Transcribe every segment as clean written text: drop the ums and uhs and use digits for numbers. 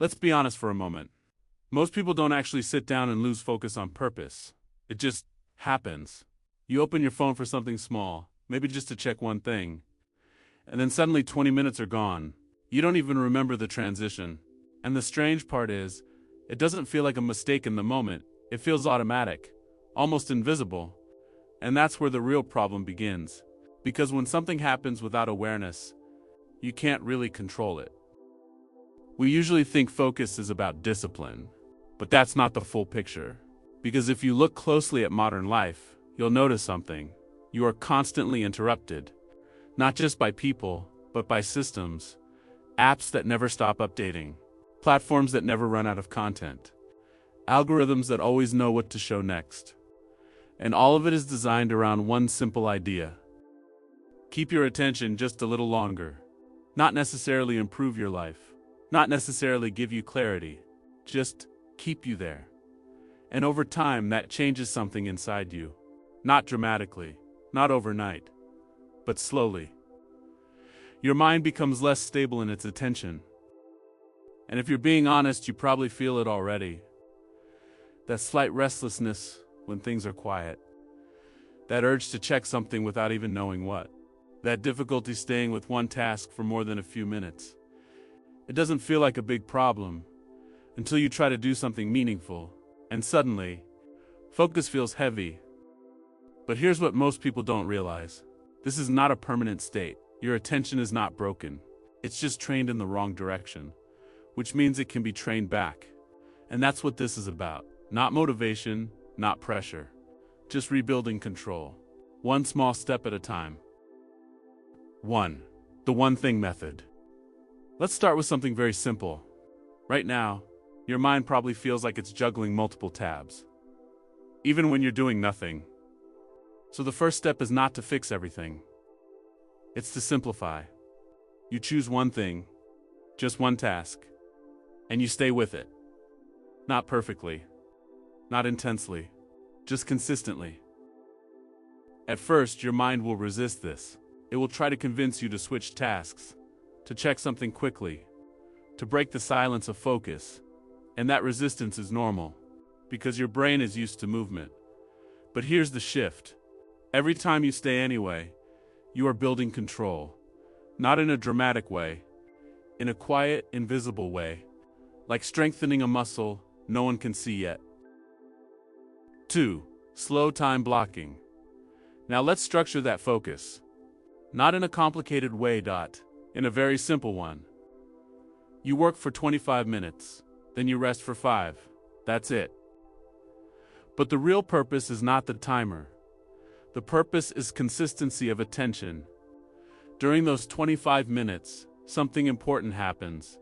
Let's be honest for a moment. Most people don't actually sit down and lose focus on purpose. It just happens. You open your phone for something small, maybe just to check one thing, and then suddenly 20 minutes are gone. You don't even remember the transition. And the strange part is, it doesn't feel like a mistake in the moment. It feels automatic, almost invisible. And that's where the real problem begins. Because when something happens without awareness, you can't really control it. We usually think focus is about discipline, but that's not the full picture. Because if you look closely at modern life, you'll notice something. You are constantly interrupted, not just by people, but by systems, apps that never stop updating, platforms that never run out of content, algorithms that always know what to show next. And all of it is designed around one simple idea. Keep your attention just a little longer. Not necessarily improve your life, not necessarily give you clarity, just keep you there. And over time, that changes something inside you. Not dramatically, not overnight, but slowly. Your mind becomes less stable in its attention. And if you're being honest, you probably feel it already. That slight restlessness when things are quiet. That urge to check something without even knowing what. That difficulty staying with one task for more than a few minutes. It doesn't feel like a big problem until you try to do something meaningful, and suddenly, focus feels heavy. But here's what most people don't realize. This is not a permanent state. Your attention is not broken. It's just trained in the wrong direction, which means it can be trained back. And that's what this is about. Not motivation, not pressure. Just rebuilding control. One small step at a time. 1. The one thing method. Let's start with something very simple. Right now, your mind probably feels like it's juggling multiple tabs, even when you're doing nothing. So the first step is not to fix everything. It's to simplify. You choose one thing, just one task, and you stay with it. Not perfectly, not intensely, just consistently. At first, your mind will resist this. It will try to convince you to switch tasks, to check something quickly, to break the silence of focus. And that resistance is normal, because your brain is used to movement. But here's the shift. Every time you stay anyway, you are building control. Not in a dramatic way, in a quiet, invisible way, like strengthening a muscle no one can see yet. 2. Slow time blocking. Now let's structure that focus. Not in a complicated way, in a very simple one. You work for 25 minutes, then you rest for 5. That's it. But the real purpose is not the timer. The purpose is consistency of attention. During those 25 minutes, something important happens.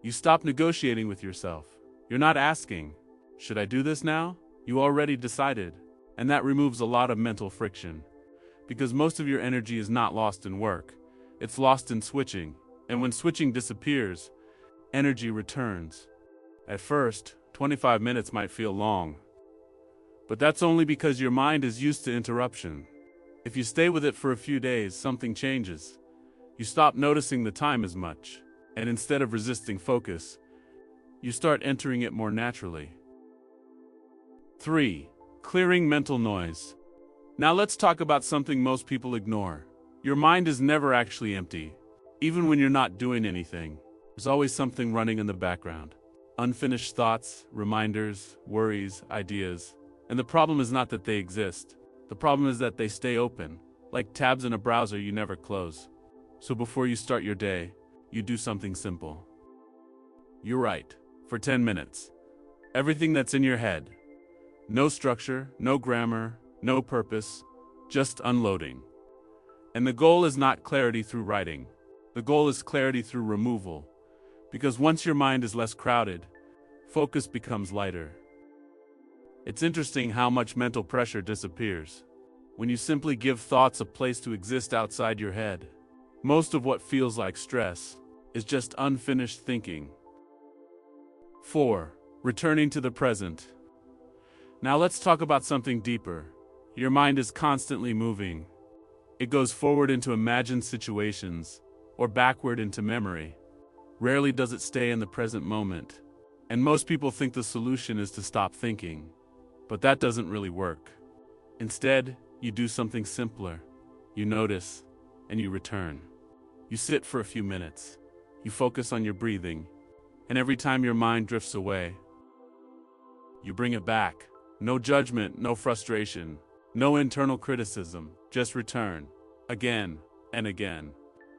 You stop negotiating with yourself. You're not asking, should I do this now? You already decided, and that removes a lot of mental friction. Because most of your energy is not lost in work, it's lost in switching, and when switching disappears, energy returns. At first, 25 minutes might feel long, but that's only because your mind is used to interruption. If you stay with it for a few days, something changes. You stop noticing the time as much, and instead of resisting focus, you start entering it more naturally. 3. Clearing mental noise. Now let's talk about something most people ignore. Your mind is never actually empty. Even when you're not doing anything, there's always something running in the background. Unfinished thoughts, reminders, worries, ideas. And the problem is not that they exist. The problem is that they stay open, like tabs in a browser you never close. So before you start your day, you do something simple. You write, for 10 minutes. Everything that's in your head. No structure, no grammar, no purpose, just unloading. And the goal is not clarity through writing. The goal is clarity through removal. Because once your mind is less crowded, focus becomes lighter. It's interesting how much mental pressure disappears when you simply give thoughts a place to exist outside your head. Most of what feels like stress is just unfinished thinking. 4. Returning to the present. Now let's talk about something deeper. Your mind is constantly moving. It goes forward into imagined situations, or backward into memory. Rarely does it stay in the present moment. And most people think the solution is to stop thinking. But that doesn't really work. Instead, you do something simpler. You notice, and you return. You sit for a few minutes. You focus on your breathing. And every time your mind drifts away, you bring it back. No judgment, no frustration, no internal criticism, just return. Again and again.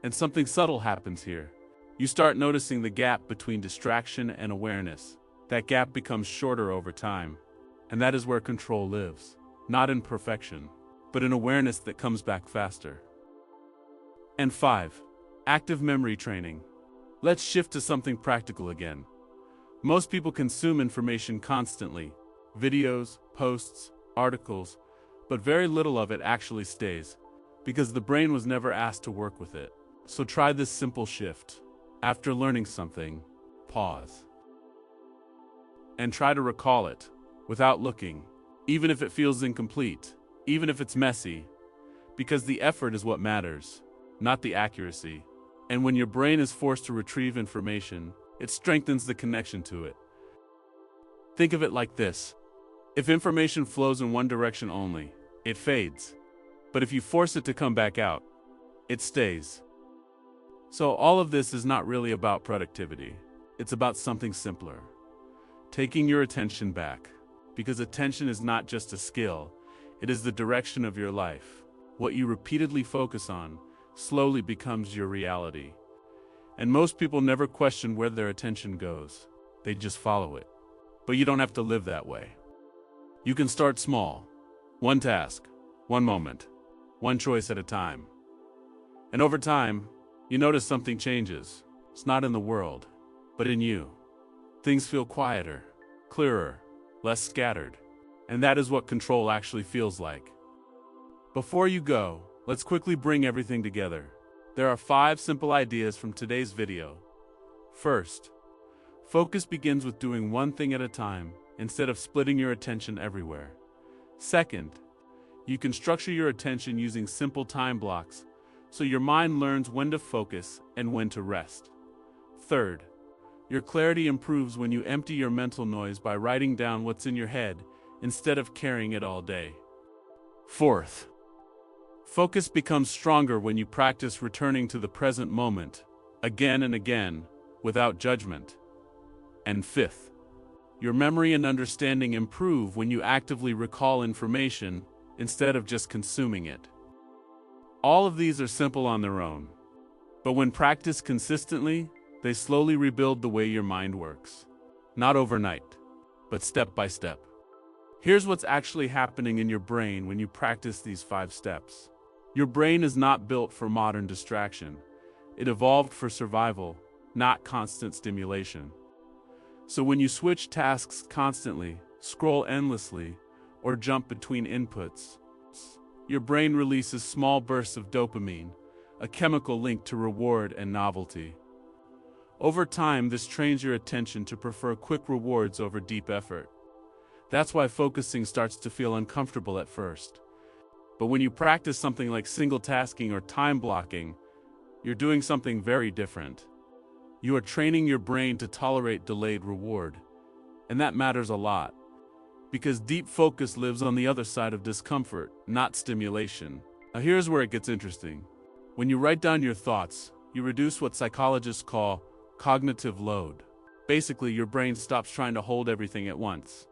And something subtle happens here. You start noticing the gap between distraction and awareness. That gap becomes shorter over time. And that is where control lives. Not in perfection, but in awareness that comes back faster. And 5. Active memory training. Let's shift to something practical again. Most people consume information constantly. Videos, posts, articles, but very little of it actually stays, because the brain was never asked to work with it. So try this simple shift. After learning something, pause. And try to recall it, without looking, even if it feels incomplete, even if it's messy, because the effort is what matters, not the accuracy. And when your brain is forced to retrieve information, it strengthens the connection to it. Think of it like this. If information flows in one direction only, it fades. But if you force it to come back out, it stays. So all of this is not really about productivity. It's about something simpler. Taking your attention back. Because attention is not just a skill, it is the direction of your life. What you repeatedly focus on slowly becomes your reality. And most people never question where their attention goes. They just follow it. But you don't have to live that way. You can start small. One task, one moment, one choice at a time. And over time, you notice something changes. It's not in the world, but in you. Things feel quieter, clearer, less scattered. And that is what control actually feels like. Before you go, let's quickly bring everything together. There are 5 simple ideas from today's video. First, focus begins with doing one thing at a time instead of splitting your attention everywhere. Second, you can structure your attention using simple time blocks so your mind learns when to focus and when to rest. Third, your clarity improves when you empty your mental noise by writing down what's in your head instead of carrying it all day. Fourth, focus becomes stronger when you practice returning to the present moment, again and again, without judgment. And fifth, your memory and understanding improve when you actively recall information instead of just consuming it. All of these are simple on their own, but when practiced consistently, they slowly rebuild the way your mind works. Not overnight, but step by step. Here's what's actually happening in your brain when you practice these 5 steps. Your brain is not built for modern distraction. It evolved for survival, not constant stimulation. So when you switch tasks constantly, scroll endlessly, or jump between inputs, your brain releases small bursts of dopamine, a chemical linked to reward and novelty. Over time, this trains your attention to prefer quick rewards over deep effort. That's why focusing starts to feel uncomfortable at first. But when you practice something like single tasking or time blocking, you're doing something very different. You are training your brain to tolerate delayed reward. And that matters a lot. Because deep focus lives on the other side of discomfort, not stimulation. Now here's where it gets interesting. When you write down your thoughts, you reduce what psychologists call cognitive load. Basically, your brain stops trying to hold everything at once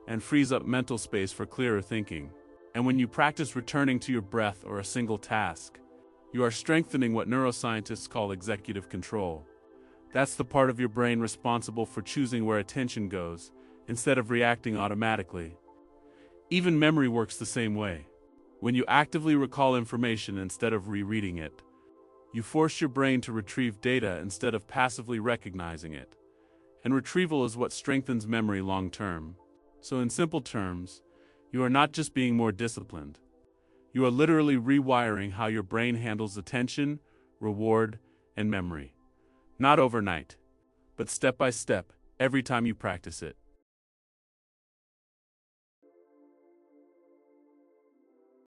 and frees up mental space for clearer thinking. And when you practice returning to your breath or a single task, you are strengthening what neuroscientists call executive control. That's the part of your brain responsible for choosing where attention goes, instead of reacting automatically. Even memory works the same way. When you actively recall information instead of rereading it, you force your brain to retrieve data instead of passively recognizing it. And retrieval is what strengthens memory long term. So in simple terms, you are not just being more disciplined. You are literally rewiring how your brain handles attention, reward, and memory. Not overnight, but step by step, every time you practice it.